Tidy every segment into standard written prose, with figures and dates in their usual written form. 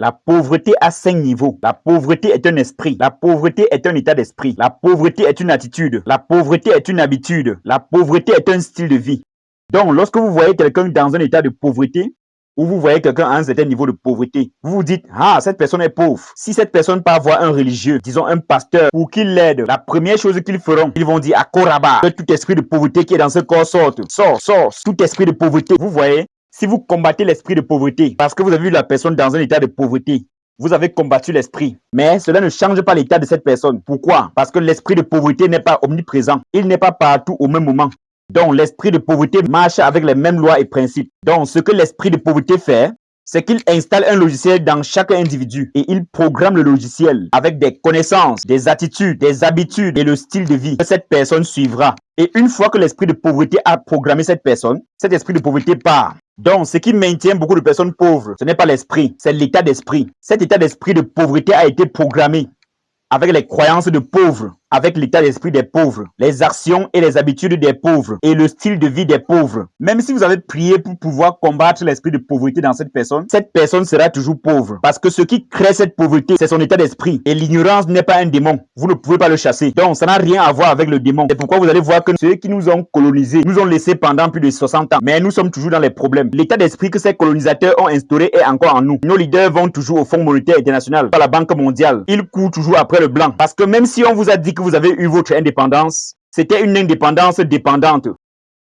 La pauvreté a 5 niveaux. La pauvreté est un esprit. La pauvreté est un état d'esprit. La pauvreté est une attitude. La pauvreté est une habitude. La pauvreté est un style de vie. Donc, lorsque vous voyez quelqu'un dans un état de pauvreté, ou vous voyez quelqu'un à un certain niveau de pauvreté, vous vous dites, ah, cette personne est pauvre. Si cette personne part voir un religieux, disons un pasteur, pour qu'il l'aide, la première chose qu'ils feront, ils vont dire, Akoraba, que tout esprit de pauvreté qui est dans ce corps sorte. Sors, tout esprit de pauvreté. Vous voyez, si vous combattez l'esprit de pauvreté, parce que vous avez vu la personne dans un état de pauvreté, vous avez combattu l'esprit. Mais cela ne change pas l'état de cette personne. Pourquoi? Parce que l'esprit de pauvreté n'est pas omniprésent. Il n'est pas partout au même moment. Donc, l'esprit de pauvreté marche avec les mêmes lois et principes. Donc, ce que l'esprit de pauvreté fait, c'est qu'il installe un logiciel dans chaque individu et il programme le logiciel avec des connaissances, des attitudes, des habitudes et le style de vie que cette personne suivra. Et une fois que l'esprit de pauvreté a programmé cette personne, cet esprit de pauvreté part. Donc, ce qui maintient beaucoup de personnes pauvres, ce n'est pas l'esprit, c'est l'état d'esprit. Cet état d'esprit de pauvreté a été programmé avec les croyances de pauvres, avec l'état d'esprit des pauvres, les actions et les habitudes des pauvres et le style de vie des pauvres. Même si vous avez prié pour pouvoir combattre l'esprit de pauvreté dans cette personne sera toujours pauvre. Parce que ce qui crée cette pauvreté, c'est son état d'esprit. Et l'ignorance n'est pas un démon. Vous ne pouvez pas le chasser. Donc, ça n'a rien à voir avec le démon. C'est pourquoi vous allez voir que ceux qui nous ont colonisés, nous ont laissés pendant plus de 60 ans. Mais nous sommes toujours dans les problèmes. L'état d'esprit que ces colonisateurs ont instauré est encore en nous. Nos leaders vont toujours au Fonds monétaire international, par la Banque mondiale. Ils courent toujours après le blanc. Parce que même si on vous a dit que vous avez eu votre indépendance, c'était une indépendance dépendante.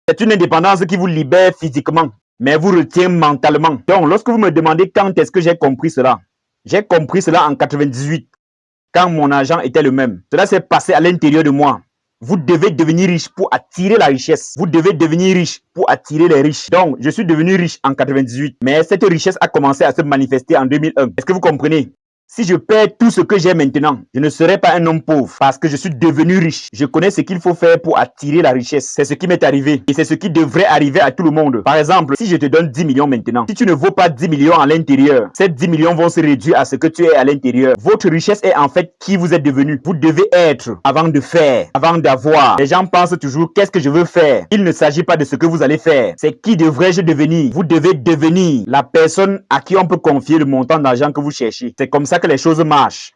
C'est une indépendance qui vous libère physiquement, mais vous retient mentalement. Donc, lorsque vous me demandez quand est-ce que j'ai compris cela en 98, quand mon argent était le même. Cela s'est passé à l'intérieur de moi. Vous devez devenir riche pour attirer la richesse. Vous devez devenir riche pour attirer les riches. Donc, je suis devenu riche en 98, mais cette richesse a commencé à se manifester en 2001. Est-ce que vous comprenez? Si je perds tout ce que j'ai maintenant, je ne serai pas un homme pauvre parce que je suis devenu riche. Je connais ce qu'il faut faire pour attirer la richesse. C'est ce qui m'est arrivé et c'est ce qui devrait arriver à tout le monde. Par exemple, si je te donne 10 millions maintenant, si tu ne vaux pas 10 millions à l'intérieur, ces 10 millions vont se réduire à ce que tu es à l'intérieur. Votre richesse est en fait qui vous êtes devenu. Vous devez être avant de faire, avant d'avoir. Les gens pensent toujours qu'est-ce que je veux faire. Il ne s'agit pas de ce que vous allez faire. C'est qui devrais-je devenir. Vous devez devenir la personne à qui on peut confier le montant d'argent que vous cherchez. C'est comme ça que les choses marchent.